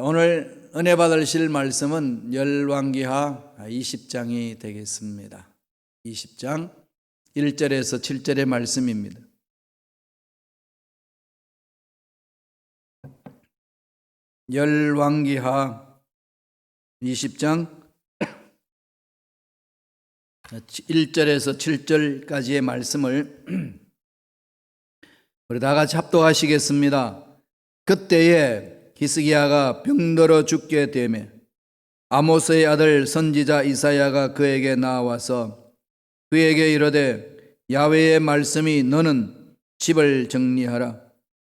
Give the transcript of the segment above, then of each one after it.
오늘 은혜 받으실 말씀은 열왕기하 20장이 되겠습니다. 20장 1절에서 7절의 말씀입니다. 열왕기하 20장 1절에서 7절까지의 말씀을 우리 다 같이 합독하시겠습니다. 그때에 히스기야가 병들어 죽게 되매 아모스의 아들 선지자 이사야가 그에게 나와서 그에게 이르되 야훼의 말씀이 너는 집을 정리하라.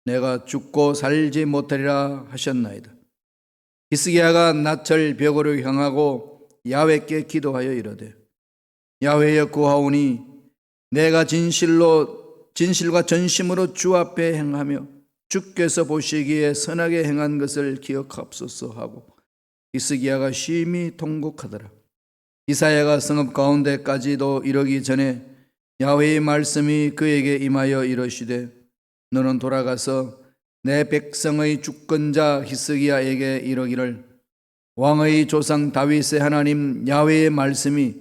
내가 죽고 살지 못하리라 하셨나이다. 히스기야가 낮철 벽으로 향하고 야훼께 기도하여 이르되 야훼여 구하오니 내가 진실과 전심으로 주 앞에 행하며 주께서 보시기에 선하게 행한 것을 기억하옵소서 하고 히스기야가 심히 통곡하더라. 이사야가 성읍 가운데까지도 이르기 전에 야훼의 말씀이 그에게 임하여 이르시되 너는 돌아가서 내 백성의 주권자 히스기야에게 이르기를 왕의 조상 다윗의 하나님 야훼의 말씀이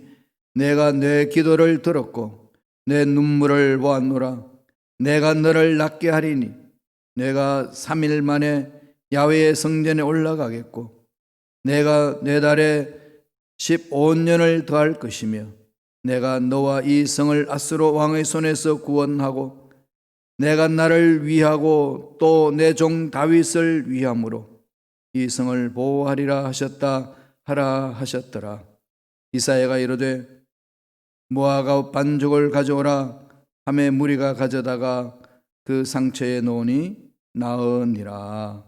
내가 내 기도를 들었고 내 눈물을 보았노라. 내가 너를 낫게 하리니 내가 3일 만에 야훼의 성전에 올라가겠고 내가 네 달에 15년을 더할 것이며 내가 너와 이 성을 앗수로 왕의 손에서 구원하고 내가 나를 위하고 또 내 종 다윗을 위함으로 이 성을 보호하리라 하라 하셨더라. 이사야가 이르되 무화과 반죽을 가져오라 하매 무리가 가져다가 그 상처에 놓으니 나으니라.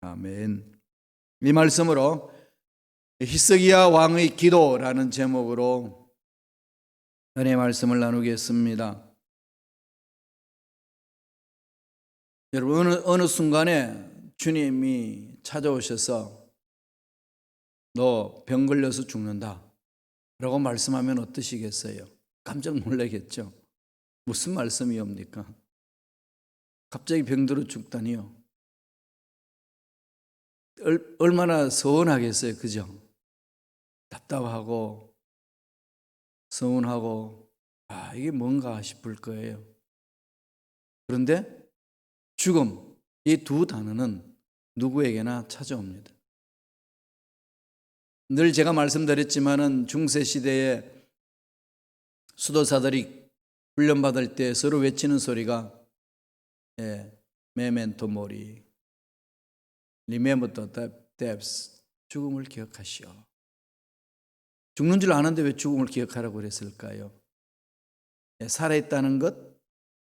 아멘. 이 말씀으로 히스기야 왕의 기도라는 제목으로 은혜 말씀을 나누겠습니다. 여러분 어느 순간에 주님이 찾아오셔서 너 병 걸려서 죽는다 라고 말씀하면 어떠시겠어요? 깜짝 놀라겠죠. 무슨 말씀이옵니까? 갑자기 병들어 죽다니요. 얼마나 서운하겠어요. 그죠? 답답하고 서운하고 이게 뭔가 싶을 거예요. 그런데 죽음, 이 두 단어는 누구에게나 찾아옵니다. 늘 제가 말씀드렸지만은 중세시대에 수도사들이 훈련받을 때 서로 외치는 소리가 메멘토 모리, 리멤버 더 데프스, 죽음을 기억하시오. 죽는 줄 아는데 왜 죽음을 기억하라고 그랬을까요? 살아있다는 것,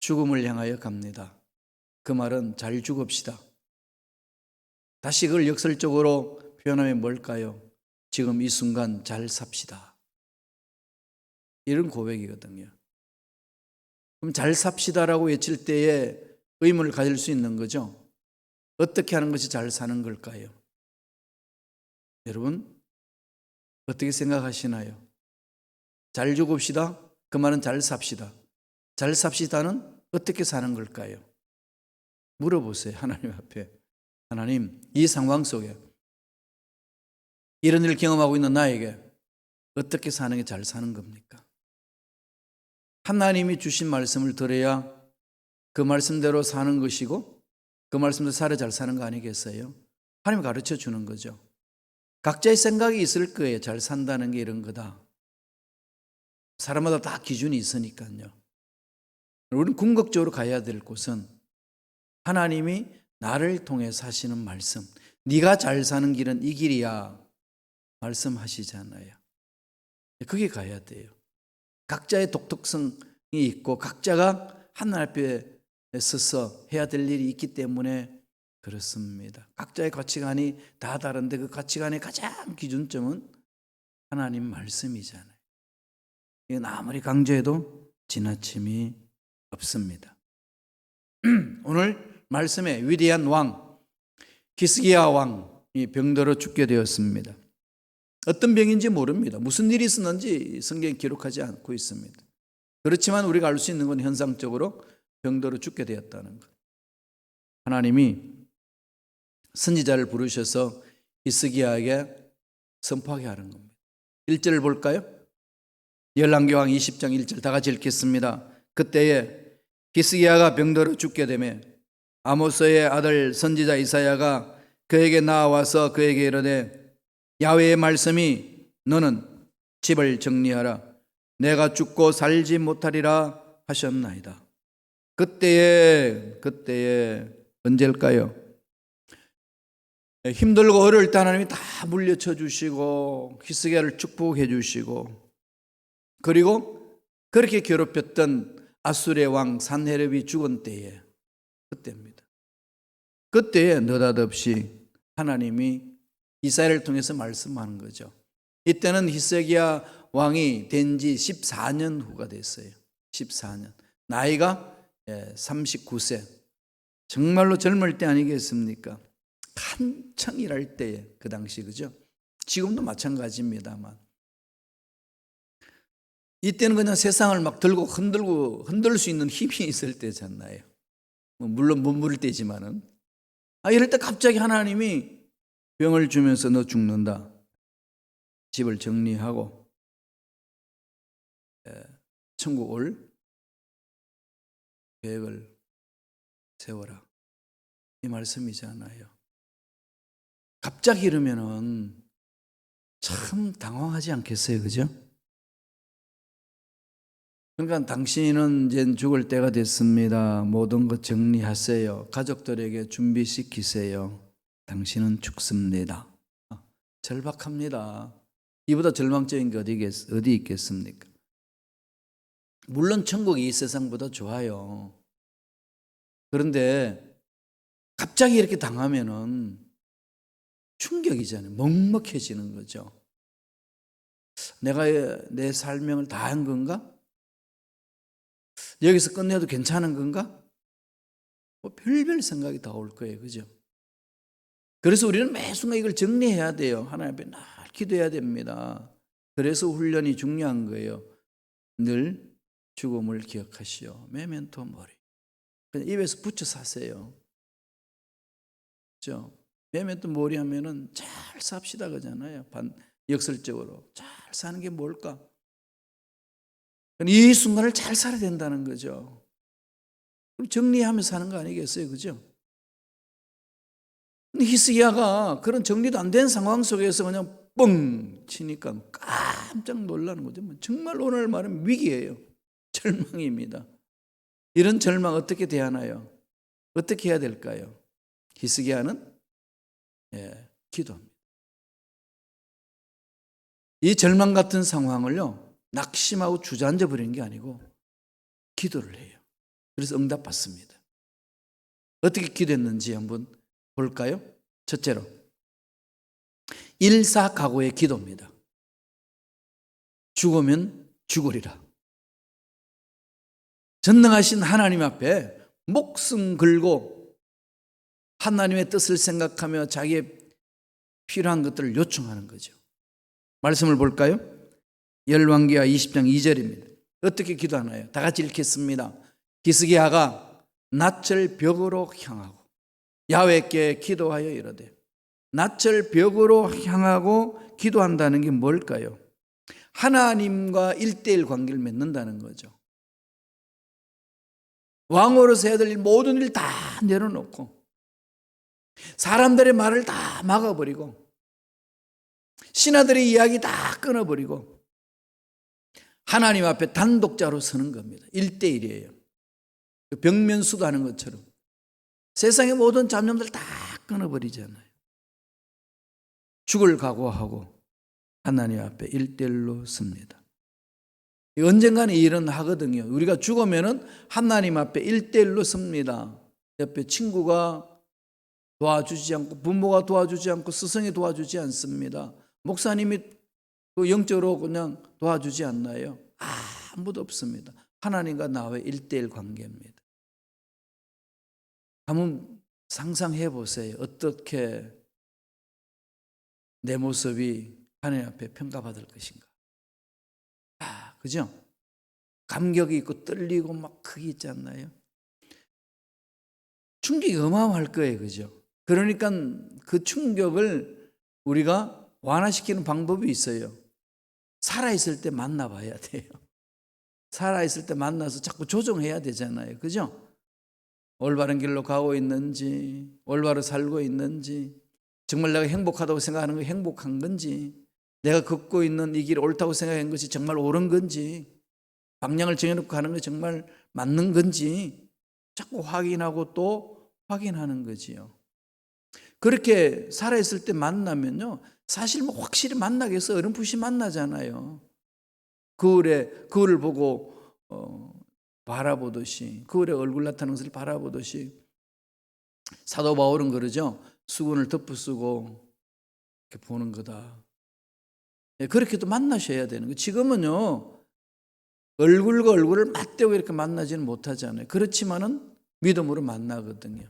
죽음을 향하여 갑니다. 그 말은 잘 죽읍시다. 다시 그걸 역설적으로 표현하면 뭘까요? 지금 이 순간 잘 삽시다. 이런 고백이거든요. 그럼 잘 삽시다라고 외칠 때에 의문을 가질 수 있는 거죠. 어떻게 하는 것이 잘 사는 걸까요? 여러분 어떻게 생각하시나요? 잘 죽읍시다. 그 말은 잘 삽시다. 잘 삽시다는 어떻게 사는 걸까요? 물어보세요. 하나님 앞에. 하나님, 이 상황 속에 이런 일을 경험하고 있는 나에게 어떻게 사는 게 잘 사는 겁니까? 하나님이 주신 말씀을 들어야 그 말씀대로 사는 것이고 그 말씀대로 살아 잘 사는 거 아니겠어요? 하나님이 가르쳐 주는 거죠. 각자의 생각이 있을 거예요. 잘 산다는 게 이런 거다. 사람마다 다 기준이 있으니까요. 우리는 궁극적으로 가야 될 곳은 하나님이 나를 통해 사시는 말씀, 네가 잘 사는 길은 이 길이야 말씀하시잖아요. 그게 가야 돼요. 각자의 독특성이 있고 각자가 하나님 앞에 서서 해야 될 일이 있기 때문에 그렇습니다. 각자의 가치관이 다 다른데 그 가치관의 가장 기준점은 하나님 말씀이잖아요. 이건 아무리 강조해도 지나침이 없습니다. 오늘 말씀에 위대한 왕 히스기야 왕이 병들어 죽게 되었습니다. 어떤 병인지 모릅니다. 무슨 일이 있었는지 성경에 기록하지 않고 있습니다. 그렇지만 우리가 알 수 있는 건 현상적으로 병들어 죽게 되었다는 것. 하나님이 선지자를 부르셔서 히스기야에게 선포하게 하는 겁니다. 1절을 볼까요? 열왕기왕 20장 1절 다 같이 읽겠습니다. 그때에 히스기야가 병들어 죽게 되매 아모스의 아들 선지자 이사야가 그에게 나와서 그에게 이르되 야훼의 말씀이 너는 집을 정리하라 내가 죽고 살지 못하리라 하셨나이다. 그때에 언제일까요? 힘들고 어려울 때 하나님이 다 물려쳐 주시고 히스기야를 축복해 주시고, 그리고 그렇게 괴롭혔던 아수르의 왕 산헤립이 죽은 때에, 그때입니다. 그때에 느닷없이 하나님이 이사야를 통해서 말씀하는 거죠. 이때는 히스기야 왕이 된 지 14년 후가 됐어요. 14년. 나이가 39세. 정말로 젊을 때 아니겠습니까? 한창 일할 때에, 그 당시, 그죠? 지금도 마찬가지입니다만. 이때는 그냥 세상을 막 들고 흔들 수 있는 힘이 있을 때잖아요. 물론 못 물을 때지만은. 이럴 때 갑자기 하나님이 병을 주면서 너 죽는다. 집을 정리하고 천국 올 계획을 세워라. 이 말씀이잖아요. 갑자기 이러면은 참 당황하지 않겠어요, 그죠? 그러니까 당신은 이제 죽을 때가 됐습니다. 모든 것 정리하세요. 가족들에게 준비시키세요. 당신은 죽습니다. 절박합니다. 이보다 절망적인 게 어디 있겠습니까? 물론 천국이 이 세상보다 좋아요. 그런데 갑자기 이렇게 당하면은 충격이잖아요. 먹먹해지는 거죠. 내가 내 삶을 다 한 건가? 여기서 끝내도 괜찮은 건가? 별별 생각이 다 올 거예요. 그죠? 그래서 우리는 매 순간 이걸 정리해야 돼요. 하나님 앞에 늘 기도해야 됩니다. 그래서 훈련이 중요한 거예요. 늘 죽음을 기억하시오. 메멘토 모리. 그냥 입에서 붙여 사세요. 그죠? 메멘토 모리 하면은 잘 삽시다 그러잖아요. 역설적으로. 잘 사는 게 뭘까? 이 순간을 잘 살아야 된다는 거죠. 그럼 정리하면서 사는 거 아니겠어요? 그죠? 근데 히스기야가 그런 정리도 안 된 상황 속에서 그냥 뻥 치니까 깜짝 놀라는 거죠. 정말 오늘 말은 위기예요. 절망입니다. 이런 절망 어떻게 대하나요? 어떻게 해야 될까요? 히스기야는 기도합니다. 이 절망 같은 상황을요, 낙심하고 주저앉아 버리는 게 아니고 기도를 해요. 그래서 응답받습니다. 어떻게 기도했는지 한번 볼까요? 첫째로 일사각오의 기도입니다. 죽으면 죽으리라. 전능하신 하나님 앞에 목숨 걸고 하나님의 뜻을 생각하며 자기의 필요한 것들을 요청하는 거죠. 말씀을 볼까요? 열왕기하 20장 2절입니다. 어떻게 기도하나요? 다 같이 읽겠습니다. 히스기야가 낯을 벽으로 향하고 야훼께 기도하여 이르되, 낯을 벽으로 향하고 기도한다는 게 뭘까요? 하나님과 1:1 관계를 맺는다는 거죠. 왕으로서 해야 될 모든 일 다 내려놓고 사람들의 말을 다 막아버리고 신하들의 이야기 다 끊어버리고 하나님 앞에 단독자로 서는 겁니다. 1:1이에요. 벽면수도 하는 것처럼 세상의 모든 잡념들 다 끊어버리잖아요. 죽을 각오하고 하나님 앞에 1:1로 섭니다. 언젠가는 일은 하거든요. 우리가 죽으면은 하나님 앞에 1:1로 섭니다. 옆에 친구가 도와주지 않고 부모가 도와주지 않고 스승이 도와주지 않습니다. 목사님이 영적으로 그냥 도와주지 않나요? 아무도 없습니다. 하나님과 나와의 1:1 관계입니다. 한번 상상해 보세요. 어떻게 내 모습이 하나님 앞에 평가받을 것인가. 그죠? 감격이 있고 떨리고 막 그게 있지 않나요? 충격이 어마어마할 거예요. 그죠? 그러니까 그 충격을 우리가 완화시키는 방법이 있어요. 살아있을 때 만나봐야 돼요. 살아있을 때 만나서 자꾸 조정해야 되잖아요. 그죠? 올바른 길로 가고 있는지, 올바로 살고 있는지, 정말 내가 행복하다고 생각하는 게 행복한 건지, 내가 걷고 있는 이 길이 옳다고 생각한 것이 정말 옳은 건지, 방향을 정해놓고 가는 것이 정말 맞는 건지 자꾸 확인하고 또 확인하는 거지요. 그렇게 살아있을 때 만나면요, 사실 뭐 확실히 만나겠어. 어렴풋이 만나잖아요. 거울을 보고 바라보듯이, 거울에 얼굴 나타나는 것을 바라보듯이 사도 바울은 그러죠. 수건을 덮어쓰고 이렇게 보는 거다. 그렇게도 만나셔야 되는 거예요. 지금은요, 얼굴과 얼굴을 맞대고 이렇게 만나지는 못하잖아요. 그렇지만은 믿음으로 만나거든요.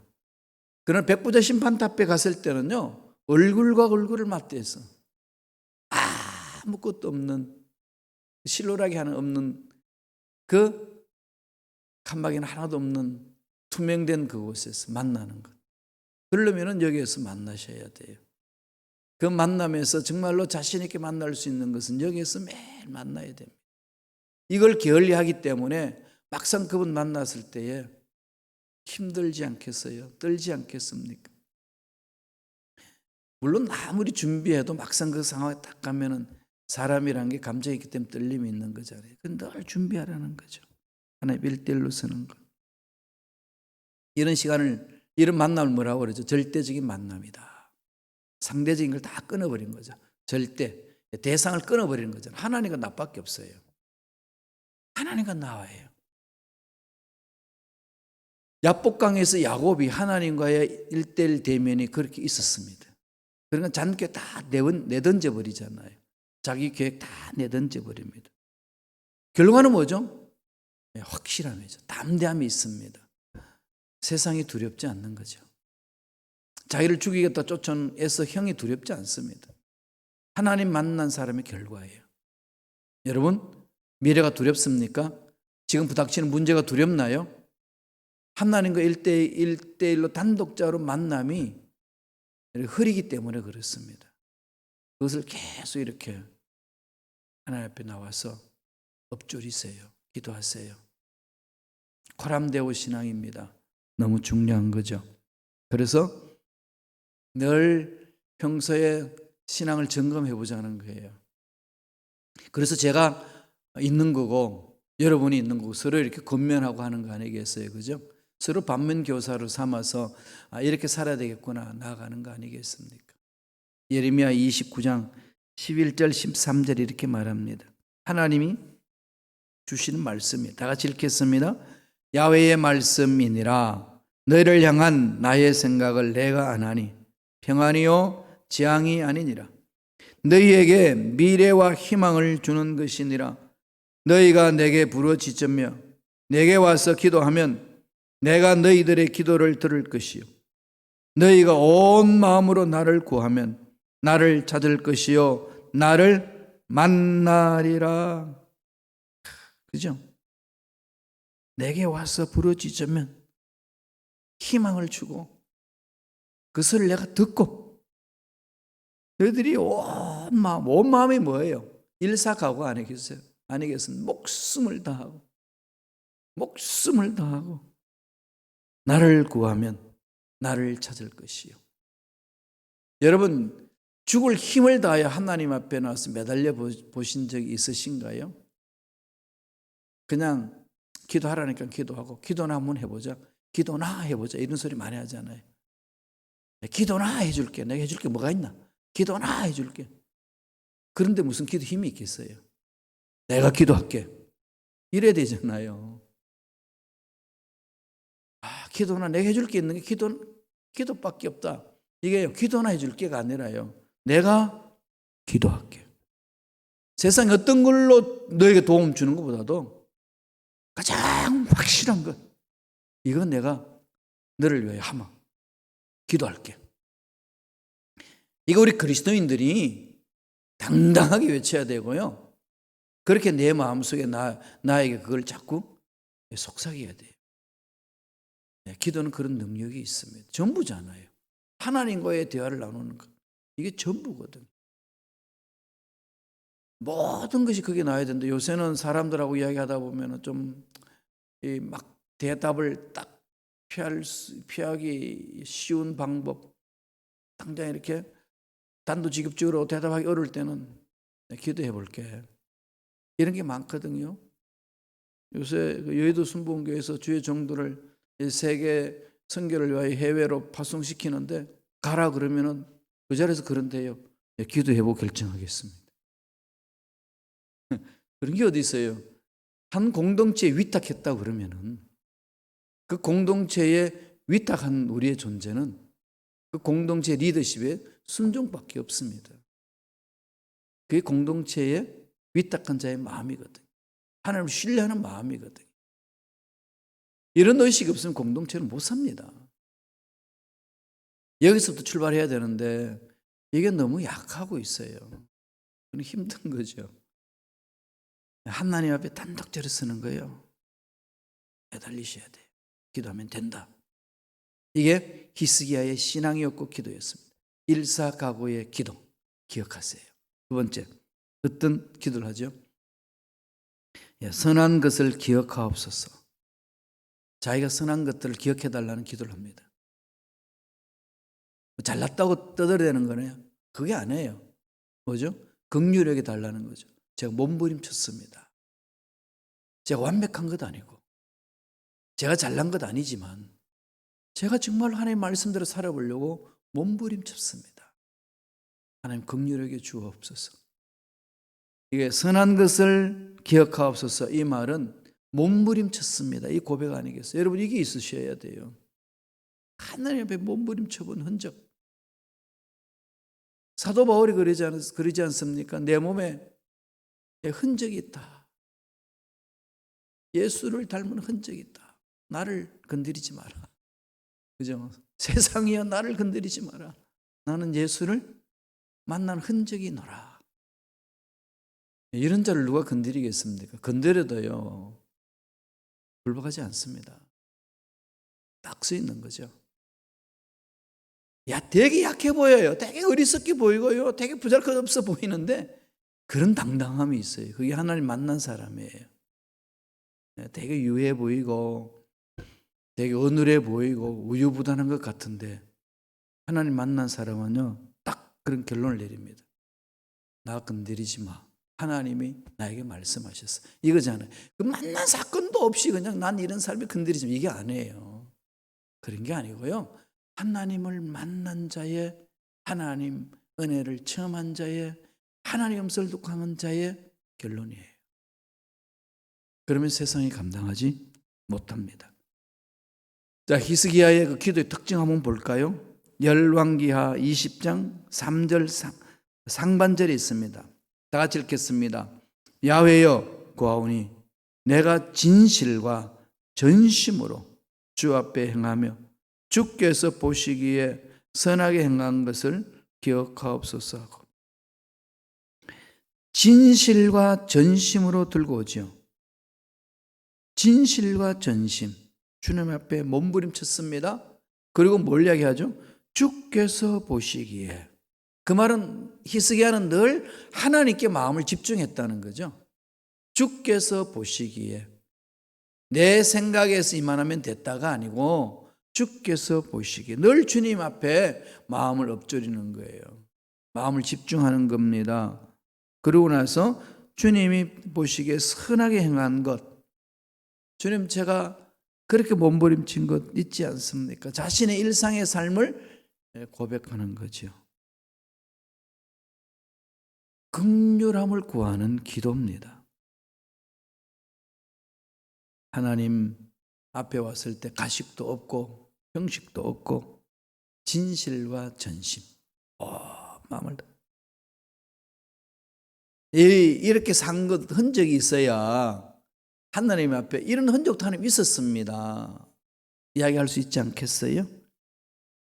그러나 백부자 심판대 앞에 갔을 때는요, 얼굴과 얼굴을 맞대서 아무것도 없는, 실로라기 하나 없는, 그 칸막이는 하나도 없는 투명된 그곳에서 만나는 것. 그러려면 여기에서 만나셔야 돼요. 그 만남에서 정말로 자신 있게 만날 수 있는 것은 여기에서 매일 만나야 됩니다. 이걸 게을리하기 때문에 막상 그분 만났을 때에 힘들지 않겠어요? 떨지 않겠습니까? 물론 아무리 준비해도 막상 그 상황에 딱 가면은 사람이란 게 감정이 있기 때문에 떨림이 있는 거잖아요. 근데 늘 준비하라는 거죠. 하나님 1대1로 서는 것. 이런 시간을, 이런 만남을 뭐라고 그러죠? 절대적인 만남이다. 상대적인 걸 다 끊어버린 거죠. 절대, 대상을 끊어버리는 거잖아요. 하나님과 나밖에 없어요. 하나님과 나와요. 야복강에서 야곱이 하나님과의 1대1 대면이 그렇게 있었습니다. 그러니까 잔계 다 내던져 버리잖아요. 자기 계획 다 내던져 버립니다. 결과는 뭐죠? 확실함이죠. 담대함이 있습니다. 세상이 두렵지 않는 거죠. 자기를 죽이겠다 쫓아내서 형이 두렵지 않습니다. 하나님 만난 사람의 결과예요. 여러분, 미래가 두렵습니까? 지금 부닥치는 문제가 두렵나요? 하나님과 1대1로 단독자로 만남이 흐리기 때문에 그렇습니다. 그것을 계속 이렇게 하나님 앞에 나와서 엎조리세요. 기도하세요. 코람데오 신앙입니다. 너무 중요한 거죠. 그래서 늘 평소에 신앙을 점검해 보자는 거예요. 그래서 제가 있는 거고 여러분이 있는 거고 서로 이렇게 권면하고 하는 거 아니겠어요? 그죠? 서로 반면교사로 삼아서 이렇게 살아야 되겠구나 나아가는 거 아니겠습니까? 예레미야 29장 11절 13절 이렇게 말합니다. 하나님이 주시는 말씀이 다 같이 읽겠습니다. 야훼의 말씀이니라 너희를 향한 나의 생각을 내가 아나니 평안이요 재앙이 아니니라. 너희에게 미래와 희망을 주는 것이니라. 너희가 내게 부르짖으며 내게 와서 기도하면 내가 너희들의 기도를 들을 것이요 너희가 온 마음으로 나를 구하면 나를 찾을 것이요 나를 만나리라. 그죠? 내게 와서 부르짖으면 희망을 주고 그 소리를 내가 듣고 너희들이 온 마음이 뭐예요? 일사각오 아니겠어요? 아니겠습니까? 목숨을 다하고 나를 구하면 나를 찾을 것이요. 여러분 죽을 힘을 다하여 하나님 앞에 나와서 매달려 보신 적이 있으신가요? 그냥 기도하라니까 기도하고 기도나 한번 해보자. 기도나 해보자. 이런 소리 많이 하잖아요. 기도나 해줄게. 내가 해줄 게 뭐가 있나? 기도나 해줄게. 그런데 무슨 기도 힘이 있겠어요? 내가 기도할게. 이래야 되잖아요. 기도나 내가 해줄 게 있는 게 기도밖에 없다. 이게 기도나 해줄 게가 아니라요. 내가 기도할게. 세상에 어떤 걸로 너에게 도움 주는 것보다도 가장 확실한 것. 이건 내가 너를 위하여 하마. 기도할게. 이거 우리 그리스도인들이 당당하게 외쳐야 되고요. 그렇게 내 마음속에 나에게 그걸 자꾸 속삭여야 돼요. 기도는 그런 능력이 있습니다. 전부잖아요. 하나님과의 대화를 나누는 것. 이게 전부거든. 모든 것이 그게 나와야 되는데 요새는 사람들하고 이야기하다 보면 좀 막 대답을 딱 피하기 쉬운 방법, 당장 이렇게 단도직입적으로 대답하기 어려울 때는 기도해 볼게. 이런 게 많거든요. 요새 여의도 순복음교회에서 주의 종들을 세계 선교를 위하여 해외로 파송시키는데 가라 그러면은 그 자리에서 그런데요. 기도해보고 결정하겠습니다. 그런 게 어디 있어요? 한 공동체에 위탁했다 그러면은 그 공동체에 위탁한 우리의 존재는 그 공동체 리더십에 순종밖에 없습니다. 그게 공동체에 위탁한 자의 마음이거든요. 하나님을 신뢰하는 마음이거든요. 이런 의식이 없으면 공동체는 못 삽니다. 여기서부터 출발해야 되는데 이게 너무 약하고 있어요. 힘든 거죠. 하나님 앞에 단독적으로 쓰는 거예요. 매달리셔야 돼요. 기도하면 된다. 이게 히스기야의 신앙이었고 기도였습니다. 일사각오의 기도 기억하세요. 두 번째, 어떤 기도를 하죠? 선한 것을 기억하옵소서. 자기가 선한 것들을 기억해달라는 기도를 합니다. 잘났다고 떠들어대는 거네요. 그게 아니에요. 뭐죠? 긍휼하게 달라는 거죠. 제가 몸부림쳤습니다. 제가 완벽한 것 아니고 제가 잘난 것 아니지만 제가 정말 하나님의 말씀대로 살아보려고 몸부림쳤습니다. 하나님 긍휼하게 주옵소서. 이게 선한 것을 기억하옵소서. 이 말은 몸부림쳤습니다. 이 고백 아니겠어요? 여러분 이게 있으셔야 돼요. 하나님 앞에 몸부림쳐본 흔적. 사도 바울이 그러지 않습니까? 내 몸에 흔적이 있다. 예수를 닮은 흔적이 있다. 나를 건드리지 마라. 그죠? 세상이여 나를 건드리지 마라. 나는 예수를 만난 흔적이 있노라. 이런 자를 누가 건드리겠습니까? 건드려도요 불복하지 않습니다. 딱 서 있는 거죠. 되게 약해 보여요. 되게 어리석게 보이고요. 되게 부잘것없어 보이는데 그런 당당함이 있어요. 그게 하나님 만난 사람이에요. 되게 유해 보이고 되게 어눌해 보이고 우유부단한 것 같은데 하나님 만난 사람은요 딱 그런 결론을 내립니다. 나 건드리지 마. 하나님이 나에게 말씀하셨어. 이거잖아요. 그 만난 사건도 없이 그냥 난 이런 삶에 건드리지 마. 이게 아니에요. 그런 게 아니고요. 하나님을 만난 자의 하나님 은혜를 체험한 자의 하나님 음성을 듣고 하는 자의 결론이에요. 그러면 세상이 감당하지 못합니다. 자, 히스기야의 그 기도의 특징 한번 볼까요? 열왕기하 20장 3절 상반절이 있습니다. 다 같이 읽겠습니다. 야훼여 구하오니 내가 진실과 전심으로 주 앞에 행하며 주께서 보시기에 선하게 행한 것을 기억하옵소서 하고 진실과 전심으로 들고 오죠. 진실과 전심. 주님 앞에 몸부림쳤습니다. 그리고 뭘 이야기하죠? 주께서 보시기에. 그 말은 히스기야는 늘 하나님께 마음을 집중했다는 거죠. 주께서 보시기에. 내 생각에서 이만하면 됐다가 아니고 주께서 보시기에. 늘 주님 앞에 마음을 엎드리는 거예요. 마음을 집중하는 겁니다. 그러고 나서 주님이 보시기에 선하게 행한 것. 주님 제가 그렇게 몸부림친 것 있지 않습니까? 자신의 일상의 삶을 고백하는 거죠. 긍휼함을 구하는 기도입니다. 하나님 앞에 왔을 때 가식도 없고 형식도 없고 진실과 전심. 마음을 이렇게 산 것 흔적이 있어야 하나님 앞에 이런 흔적도 하나님 있었습니다. 이야기할 수 있지 않겠어요?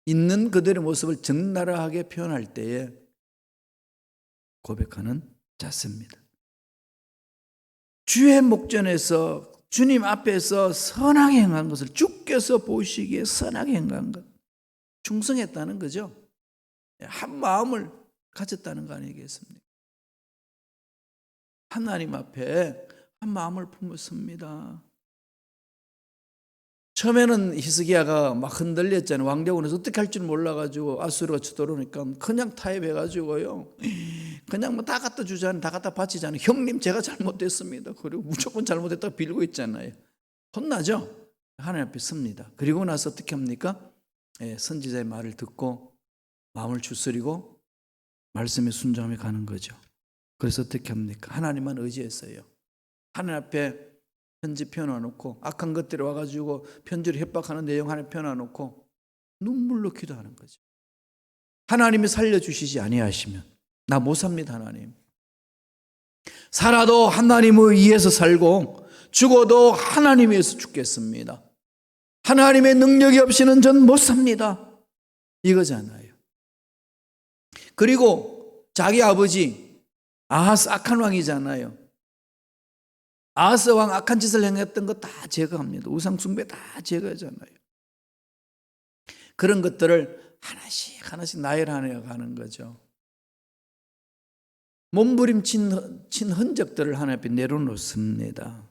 있는 그들의 모습을 적나라하게 표현할 때에 고백하는 자세입니다. 주의 목전에서 주님 앞에서 선하게 행한 것을 주께서 보시기에 선하게 행한 것. 충성했다는 거죠. 한 마음을 가졌다는 거 아니겠습니까? 하나님 앞에 한 마음을 품었습니다. 처음에는 히스기야가 막 흔들렸잖아요. 왕대원에서 어떻게 할 줄 몰라가지고 아수르가 쳐들어오니까 그냥 타협해가지고요. 그냥 뭐 다 갖다 주잖아요. 다 갖다 바치잖아요. 형님 제가 잘못됐습니다. 그리고 무조건 잘못했다고 빌고 있잖아요. 혼나죠? 하나님 앞에 섭니다. 그리고 나서 어떻게 합니까? 선지자의 말을 듣고 마음을 추스리고 말씀에 순종하며 가는 거죠. 그래서 어떻게 합니까? 하나님만 의지했어요. 하나님 앞에 편지 펴놔놓고 악한 것들이 와가지고 편지를 협박하는 내용 하나 펴놔놓고 눈물로 기도하는 거죠. 하나님이 살려주시지 아니하시면 나 못 삽니다. 하나님. 살아도 하나님을 위해서 살고 죽어도 하나님 위해서 죽겠습니다. 하나님의 능력이 없이는 전 못 삽니다. 이거잖아요. 그리고 자기 아버지 아하스 악한 왕이잖아요. 아하스 왕 악한 짓을 행했던 거 다 제거합니다. 우상 숭배 다 제거하잖아요. 그런 것들을 하나씩 하나씩 나열하여 가는 거죠. 몸부림친 흔적들을 하나님 앞에 내려놓습니다.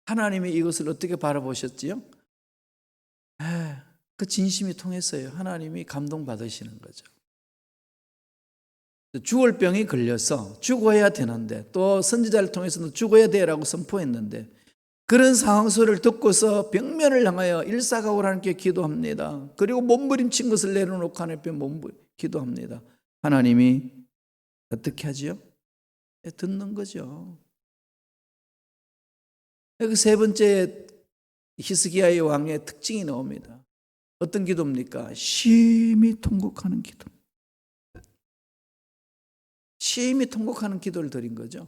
하나님이 이것을 어떻게 바라보셨지요? 그 진심이 통했어요. 하나님이 감동받으시는 거죠. 죽을 병이 걸려서 죽어야 되는데 또 선지자를 통해서는 죽어야 돼라고 선포했는데 그런 상황 소리를 듣고서 병면을 향하여 일사각오로 하나님께 기도합니다. 그리고 몸부림친 것을 내려놓고 하나님께 기도합니다. 하나님이 어떻게 하지요? 듣는 거죠. 그 세 번째 히스기야의 왕의 특징이 나옵니다. 어떤 기도입니까? 심히 통곡하는 기도. 심히 통곡하는 기도를 드린 거죠.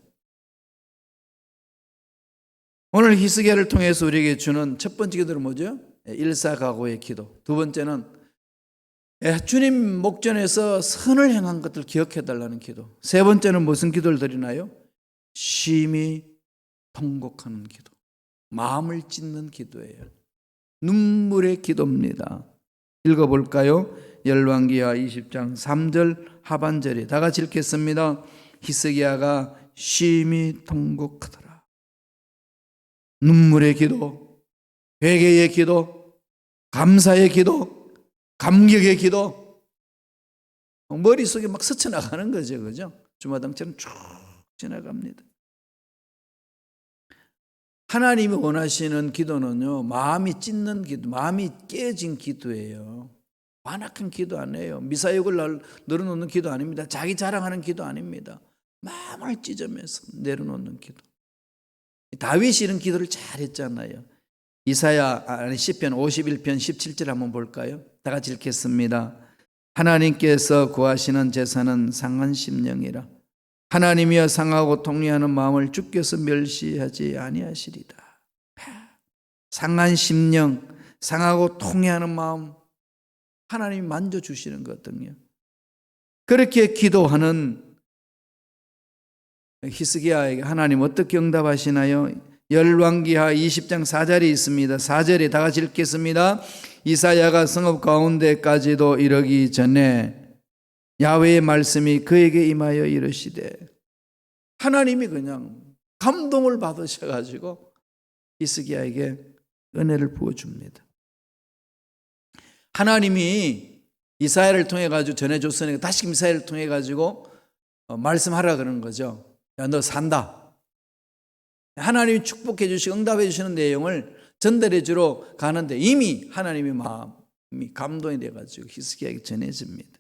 오늘 히스기야를 통해서 우리에게 주는 첫 번째 기도는 뭐죠? 일사각오의 기도. 두 번째는 주님 목전에서 선을 행한 것들 기억해달라는 기도. 세 번째는 무슨 기도를 드리나요? 심히 통곡하는 기도. 마음을 찢는 기도예요. 눈물의 기도입니다. 읽어볼까요? 열왕기하 20장 3절 하반절에 다 같이 읽겠습니다. 히스기야가 심히 통곡하더라. 눈물의 기도, 회개의 기도, 감사의 기도, 감격의 기도. 머릿속에 막 스쳐나가는 거죠. 그죠? 주마등처럼 쭉 지나갑니다. 하나님이 원하시는 기도는요, 마음이 찢는 기도, 마음이 깨진 기도예요. 완악한 기도 아니에요. 미사역을 늘어놓는 기도 아닙니다. 자기 자랑하는 기도 아닙니다. 마음을 찢으면서 내려놓는 기도. 다윗이 이런 기도를 잘했잖아요. 시편 51편 17절 한번 볼까요? 다 같이 읽겠습니다. 하나님께서 구하시는 제사는 상한 심령이라. 하나님이여 상하고 통리하는 마음을 주께서 멸시하지 아니하시리다. 상한 심령, 상하고 통리하는 마음 하나님이 만져주시는 거거든요. 그렇게 기도하는 히스기야에게 하나님 어떻게 응답하시나요? 열왕기하 20장 4절이 있습니다. 4절에 다 같이 읽겠습니다. 이사야가 성읍 가운데까지도 이르기 전에 야훼의 말씀이 그에게 임하여 이르시되, 하나님이 그냥 감동을 받으셔가지고 히스기야에게 은혜를 부어줍니다. 하나님이 이사야를 통해 가지고 전해줬으니까 다시 이사야를 통해 가지고 말씀하라 그러는 거죠. 야, 너 산다. 하나님이 축복해 주시고 응답해 주시는 내용을 전달해 주러 가는데 이미 하나님의 마음이 감동이 돼 가지고 히스기야에게 전해집니다.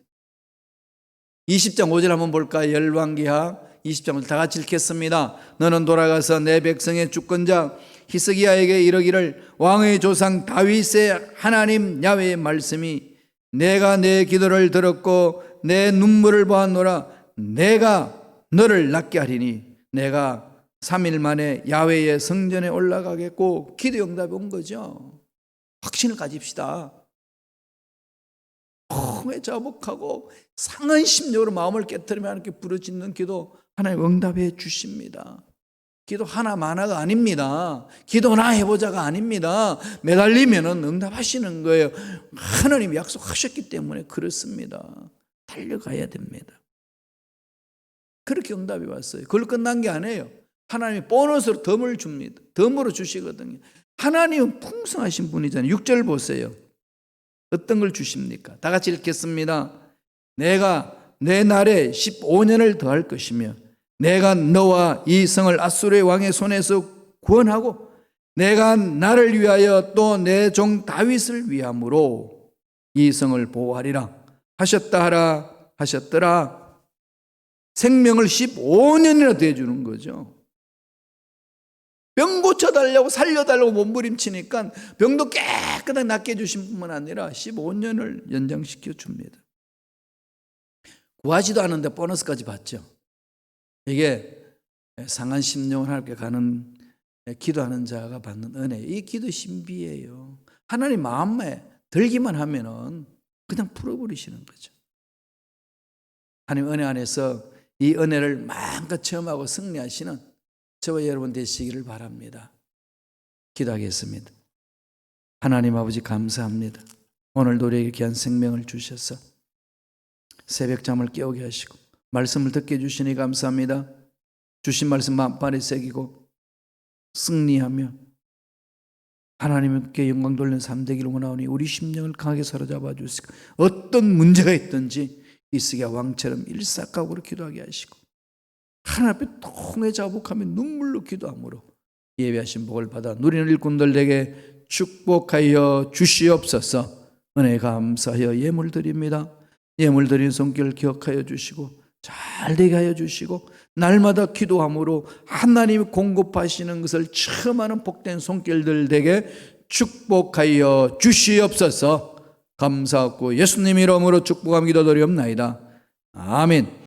20장 5절 한번 볼까요? 열왕기하 20장 5절 다 같이 읽겠습니다. 너는 돌아가서 내 백성의 주권자 히스기야에게 이르기를, 왕의 조상 다윗의 하나님 야훼의 말씀이 내가 내 기도를 들었고 내 눈물을 보았노라. 내가 너를 낫게 하리니 내가 3일 만에 야훼의 성전에 올라가겠고. 기도 응답이 온 거죠. 확신을 가집시다. 콩에 자복하고 상한 심령으로 마음을 깨트리며 하나님께 부르짖는 기도 하나님 응답해 주십니다. 기도 하나마나가 아닙니다. 기도나 해보자가 아닙니다. 매달리면은 응답하시는 거예요. 하나님이 약속하셨기 때문에 그렇습니다. 달려가야 됩니다. 그렇게 응답이 왔어요. 그걸 끝난 게 아니에요. 하나님이 보너스로 덤을 줍니다. 덤으로 주시거든요. 하나님은 풍성하신 분이잖아요. 6절 보세요. 어떤 걸 주십니까? 다 같이 읽겠습니다. 내가 내 날에 15년을 더할 것이며 내가 너와 이 성을 아수르의 왕의 손에서 구원하고 내가 나를 위하여 또 내 종 다윗을 위함으로 이 성을 보호하리라 하셨다 하라 하셨더라. 생명을 15년이나 더해주는 거죠. 병 고쳐달라고 살려달라고 몸부림치니까 병도 깨끗하게 낫게 해주신 뿐만 아니라 15년을 연장시켜 줍니다. 구하지도 않은데 보너스까지 받죠. 이게 상한 심령을 하나님께 가는 기도하는 자가 받는 은혜. 이 기도 신비예요. 하나님 마음에 들기만 하면은 그냥 풀어버리시는 거죠. 하나님 은혜 안에서 이 은혜를 마음껏 체험하고 승리하시는 저와 여러분 되시기를 바랍니다. 기도하겠습니다. 하나님 아버지 감사합니다. 오늘도 우리에게 귀한 생명을 주셔서 새벽잠을 깨우게 하시고 말씀을 듣게 해주시니 감사합니다. 주신 말씀 마음판에 새기고 승리하며 하나님께 영광 돌리는 삶 되기를 원하오니 우리 심령을 강하게 사로잡아 주시고 어떤 문제가 있든지 이스기야 왕처럼 일사각오로 기도하게 하시고 하나님 앞에 통해 자복하며 눈물로 기도함으로 예배하신 복을 받아 누리는 일꾼들에게 축복하여 주시옵소서. 은혜 감사하여 예물 드립니다. 예물 드리는 손길을 기억하여 주시고 잘 되게 하여 주시고 날마다 기도함으로 하나님이 공급하시는 것을 체험하는 복된 손길들에게 축복하여 주시옵소서. 감사하고 예수님 이름으로 축복함 기도드리옵나이다. 아멘.